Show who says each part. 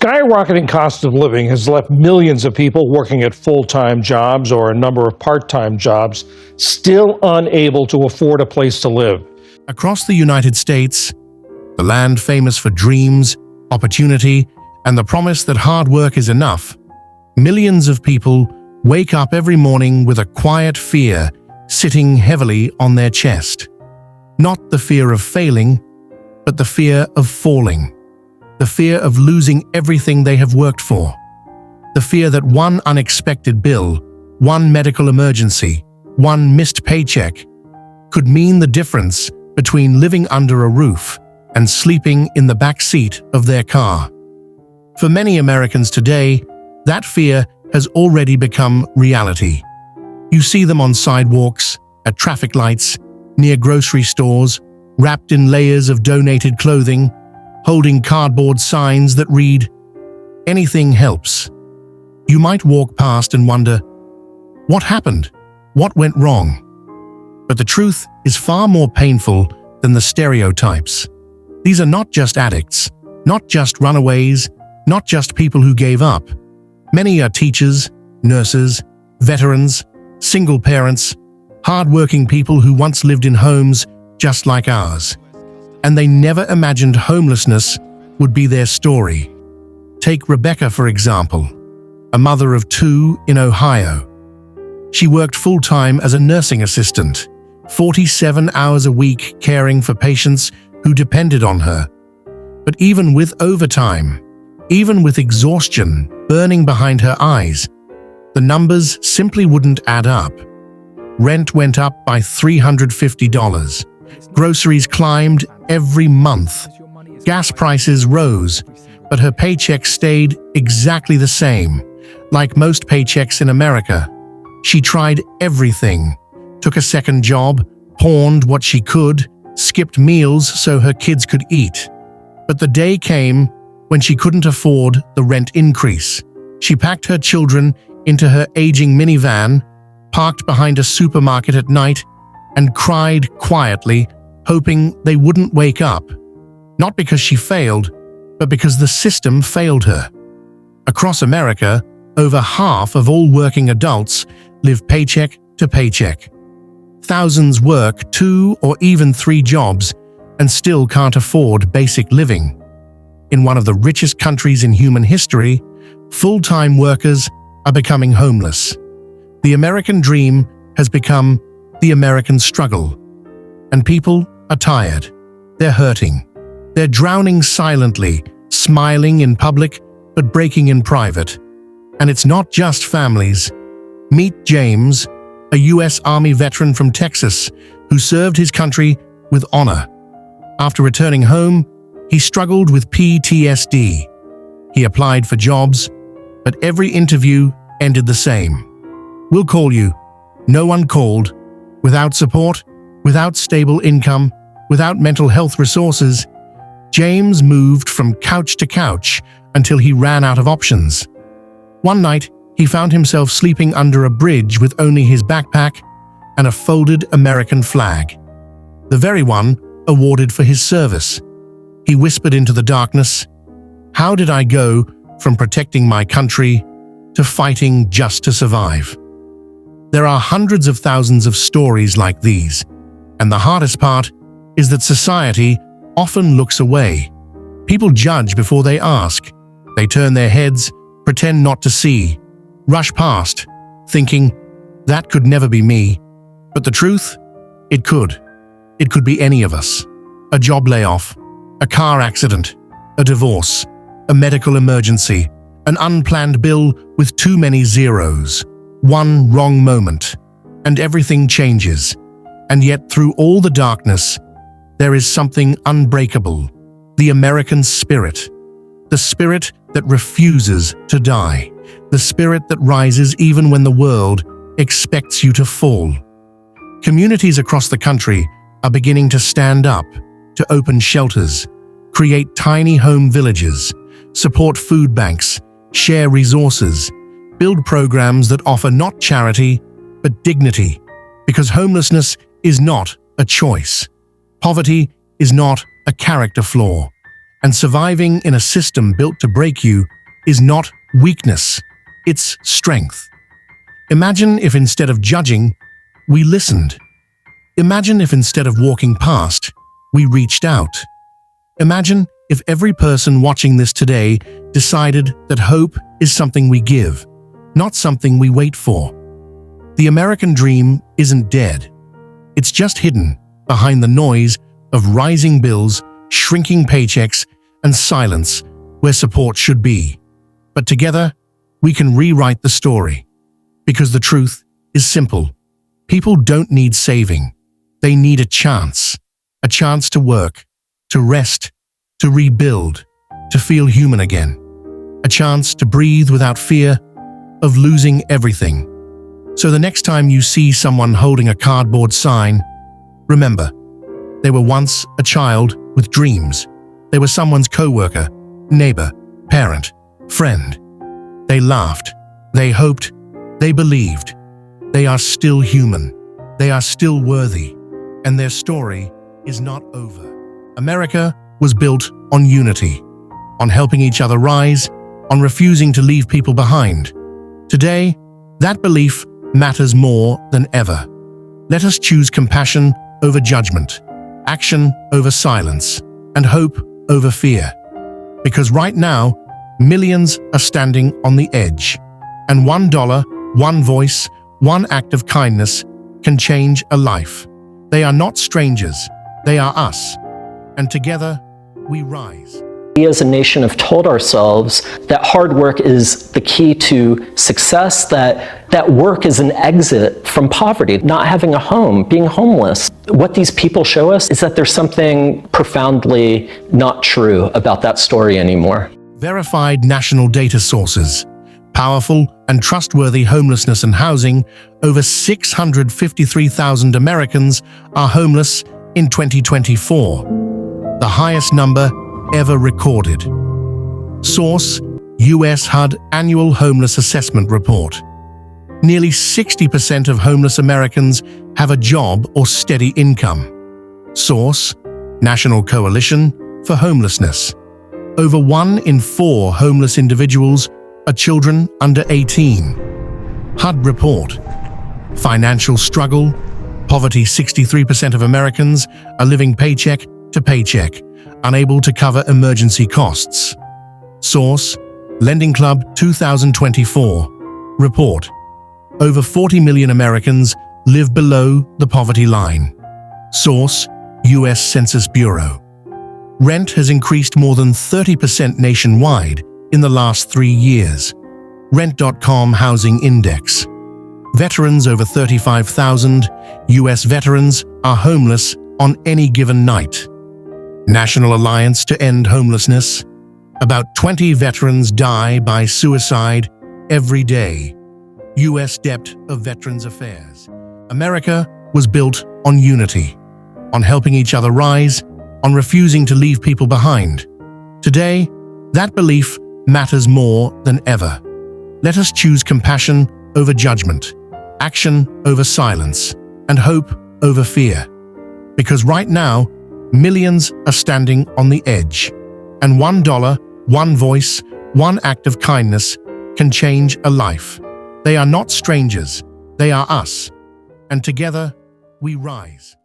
Speaker 1: skyrocketing cost of living has left millions of people working at full-time jobs or a number of part-time jobs still unable to afford a place to live.
Speaker 2: Across the United States, the land famous for dreams, opportunity, and the promise that hard work is enough, millions of people wake up every morning with a quiet fear sitting heavily on their chest. Not the fear of failing, but the fear of falling. The fear of losing everything they have worked for. The fear that one unexpected bill, one medical emergency, one missed paycheck could mean the difference between living under a roof and sleeping in the back seat of their car. For many Americans today, that fear has already become reality. You see them on sidewalks, at traffic lights, near grocery stores, wrapped in layers of donated clothing, holding cardboard signs that read, "Anything helps." You might walk past and wonder, what happened? What went wrong? But the truth is far more painful than the stereotypes. These are not just addicts, not just runaways, not just people who gave up. Many are teachers, nurses, veterans, single parents, hard-working people who once lived in homes just like ours. And they never imagined homelessness would be their story. Take Rebecca, for example, a mother of 2 in Ohio. She worked full-time as a nursing assistant, 47 hours a week caring for patients who depended on her. But even with overtime, even with exhaustion burning behind her eyes, the numbers simply wouldn't add up. Rent went up by $350. Groceries climbed every month. Gas prices rose, but her paycheck stayed exactly the same. Like most paychecks in America, she tried everything. Took a second job, pawned what she could, skipped meals so her kids could eat. But the day came when she couldn't afford the rent increase. She packed her children into her aging minivan, parked behind a supermarket at night, and cried quietly, hoping they wouldn't wake up. Not because she failed, but because the system failed her. Across America, over half of all working adults live paycheck to paycheck. Thousands work 2 or even 3 jobs and still can't afford basic living. In one of the richest countries in human history, full-time workers are becoming homeless. The American dream has become the American struggle. And people are tired. They're hurting. They're drowning silently, smiling in public, but breaking in private. And it's not just families. Meet James, a U.S. Army veteran from Texas who served his country with honor. After returning home, he struggled with PTSD. He applied for jobs, but every interview ended the same. "We'll call you." No one called. Without support, without stable income, without mental health resources, James moved from couch to couch until he ran out of options. One night, he found himself sleeping under a bridge with only his backpack and a folded American flag, the very one awarded for his service. He whispered into the darkness, "How did I go from protecting my country to fighting just to survive?" There are hundreds of thousands of stories like these, and the hardest part is that society often looks away. People judge before they ask. They turn their heads, pretend not to see, rush past, thinking, "That could never be me." But the truth? It could. It could be any of us. A job layoff, a car accident, a divorce, a medical emergency, an unplanned bill with too many zeros, one wrong moment, and everything changes. And yet through all the darkness, there is something unbreakable, the American spirit. The spirit that refuses to die. The spirit that rises even when the world expects you to fall. Communities across the country are beginning to stand up, to open shelters, create tiny home villages, support food banks, share resources, build programs that offer not charity, but dignity, because homelessness is not a choice. Poverty is not a character flaw, And surviving in a system built to break you is not weakness, it's strength. Imagine if instead of judging, we listened. Imagine if instead of walking past, we reached out. Imagine if every person watching this today decided that hope is something we give, not something we wait for. The American dream isn't dead. It's just hidden behind the noise of rising bills, shrinking paychecks, and silence where support should be. But together, we can rewrite the story. Because the truth is simple. People don't need saving. They need a chance to work, to rest, to rebuild, to feel human again. A chance to breathe without fear of losing everything. So the next time you see someone holding a cardboard sign, remember, they were once a child with dreams. They were someone's coworker, neighbor, parent, friend. They laughed, they hoped, they believed. They are still human. They are still worthy. And their story is not over. America was built on unity, on helping each other rise, on refusing to leave people behind. Today, that belief matters more than ever. Let us choose compassion over judgment, action over silence, and hope over fear. Because right now, millions are standing on the edge. And $1, one voice, one act of kindness can change a life. They are not strangers, they are us. And together, we rise.
Speaker 3: We as a nation have told ourselves that hard work is the key to success, that work is an exit from poverty, not having a home, being homeless. What these people show us is that there's something profoundly not true about that story anymore.
Speaker 2: Verified national data sources, powerful and trustworthy homelessness and housing. Over 653,000 Americans are homeless in 2024, the highest number ever recorded. Source: U.S. HUD Annual Homeless Assessment Report. Nearly 60% of homeless Americans have a job or steady income. Source: National Coalition for Homelessness. Over 1 in 4 homeless individuals are children under 18. HUD report. Financial struggle. Poverty: 63% of Americans are living paycheck to paycheck, unable to cover emergency costs. Source: Lending Club 2024. Report. Over 40 million Americans live below the poverty line. Source: U.S. Census Bureau. Rent has increased more than 30% nationwide in the last 3 years. Rent.com Housing Index. Veterans over 35,000 U.S. veterans are homeless on any given night. National Alliance to End Homelessness. About 20 veterans die by suicide every day. U.S. Dept of Veterans Affairs. America was built on unity, on helping each other rise, on refusing to leave people behind. Today, that belief matters more than ever. Let us choose compassion over judgment, action over silence, and hope over fear. Because right now, millions are standing on the edge. And $1, one voice, one act of kindness can change a life. They are not strangers, they are us. And together, we rise.